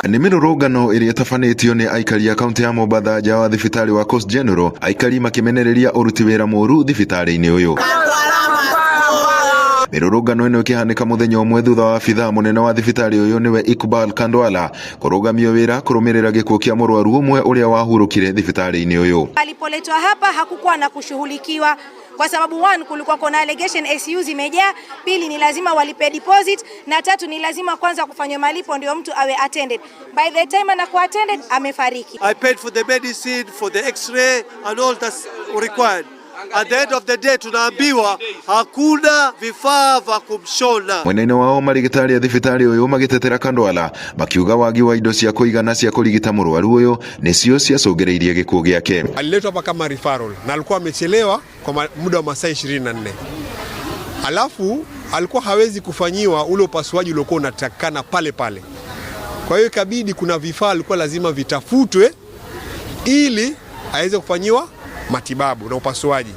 Nĩ mĩrũrũngano ĩrĩa ĩtabanĩtio nĩ aikari a kaunti ya Mombatha nja wa thibitarĩ wa Coast General, aikari makimenereria ũruti wĩra mũru thibitarĩ-inĩ ũyũ. Mĩrũrũngano ĩno ĩkĩhanĩka mũthenya ũmwe thutha wa abithaa mũnene wa thibitarĩ ũyũ nĩwe Iqbal Kandwala kũrũgamio wĩra kũrũmĩrĩra gĩkuũ kĩa mũrwaru ũmwe ũrĩa wahurũkire thibitarĩ-inĩ ũyũ. Alipoletwa hapa hakukuwa na kushughulikiwa kwa sababu kulikuwa kuna allegation ICU zimejaa, pili ni lazima walipe deposit, na tatu ni lazima kwanza kufanywa malipo ndio mtu awe attended. By the time anakuwa attended amefariki. I paid for the medicine, for the x-ray and all that's required. At the end of the day tunaambiwa hakuna vifaa vya kumshona. Mwenene wao marigitari ya thibitarĩ ũyũ magitetera Kandwala makiuga wagi wa indo cia kũigana cia kũrigita mũrwaru ũyũ nĩcio ciacũngĩrĩirie gĩkuũ gĩake. Aliletwa hapa kama referral na alikuwa amechelewa kwa muda wa masaa 24. Alafu alikuwa hawezi kufanyiwa ule upasuaji uliokuwa unatakana pale pale. Kwa hiyo ikabidi kuna vifaa alikuwa lazima vitafutwe ili aweze kufanyiwa matibabu na upasuaji.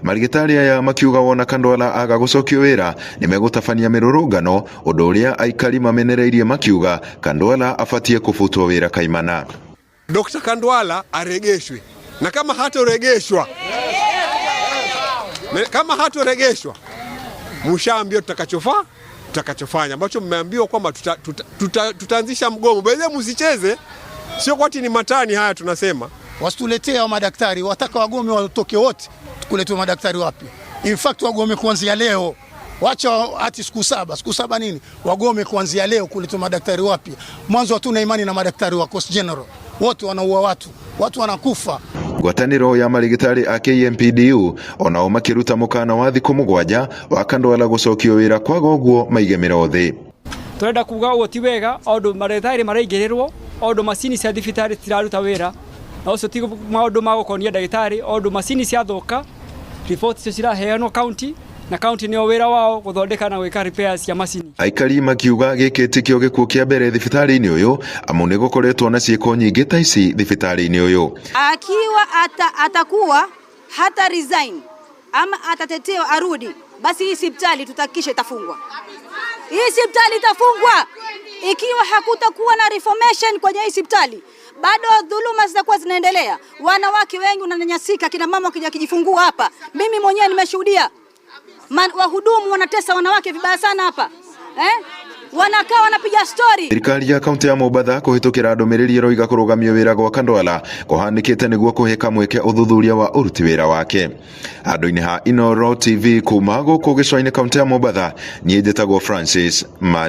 Marigitari aya makiuga wona Kandwala aga gucokio wĩra nimegũtabania mĩrũrũngano ũndũ ũrĩa aikari mamenereirie makiuga Kandwala afatie kũbutwo wĩra kaimana. Dr. Kandwala aregeshwe, na kama hatoregeshwa mshaambia tutakachofanya ambacho mmeambiwa kwamba tutaanzisha mgomo. Bado msicheze, sio kwati ni matani haya tunasema. Wasituletee wa madaktari, wataka wagome watoke wote, tukuletwe madaktari wapi? In fact wagome kuanzia leo. Wacha ati siku saba nini? Wagome kuanzia leo, kuletwe madaktari wapi? Mwanzo hatuna imani na madaktari wa Coast General. Wote wanaua watu wanakufa. Ngwatanĩro ya marigitari a KMPDU onao makiruta mukana wa thikũ 7 wa Kandwala gũcokio wĩra kwaga ũguo maigemera thĩ. Turenda kuga ũguo ti wega, ondũ marigitari maraingĩrĩrwo, ondũ macini cia thibitarĩ tiraruta wĩra. Na ũcio ti maũndũ ma gũkonia ndagĩtarĩ, ondũ macini ciathũka, report icio ciraheanwo county na county nĩo wĩra wao gũthondeka na gwĩka repairs cia macini. Aikari makiuga gĩkĩ ti kĩo gĩkuũ kĩa mbere thibitarĩ-inĩ ũyũ, amu nĩ gũkoretwo na ciĩko nyingĩ ta ici thibitarĩ-inĩ ũyũ. Akiwa atakuwa hata resign ama atatetewa arudi, basi hii hospitali tutahakikisha itafungwa. Hii hospitali itafungwa ikiwa hakutakuwa na reformation kwenye hii hospitali. Bado dhuluma zitakuwa zinaendelea. Wanawake wengi wananyanyasika, kina mama wakija kujifungua hapa. Mimi mwenyewe nimeshuhudia. Wahudumu wanatesa wanawake vibaya sana hapa. Wanakaa wanapiga story. Thirikari ya kaunti ya Mombatha kũhĩtũkĩra ndũmĩrĩri ĩroiga kũrũgamio wĩra gwa Kandwala kũhanĩkĩte nĩguo kũhĩka mweke ũthuthuria wa ũruti wĩra wake. Handũ-inĩ ha Inooro TV kuma gũkũ gĩcũa-inĩ kaunti ya Mombatha, niĩ njĩtagwo Francis Mad.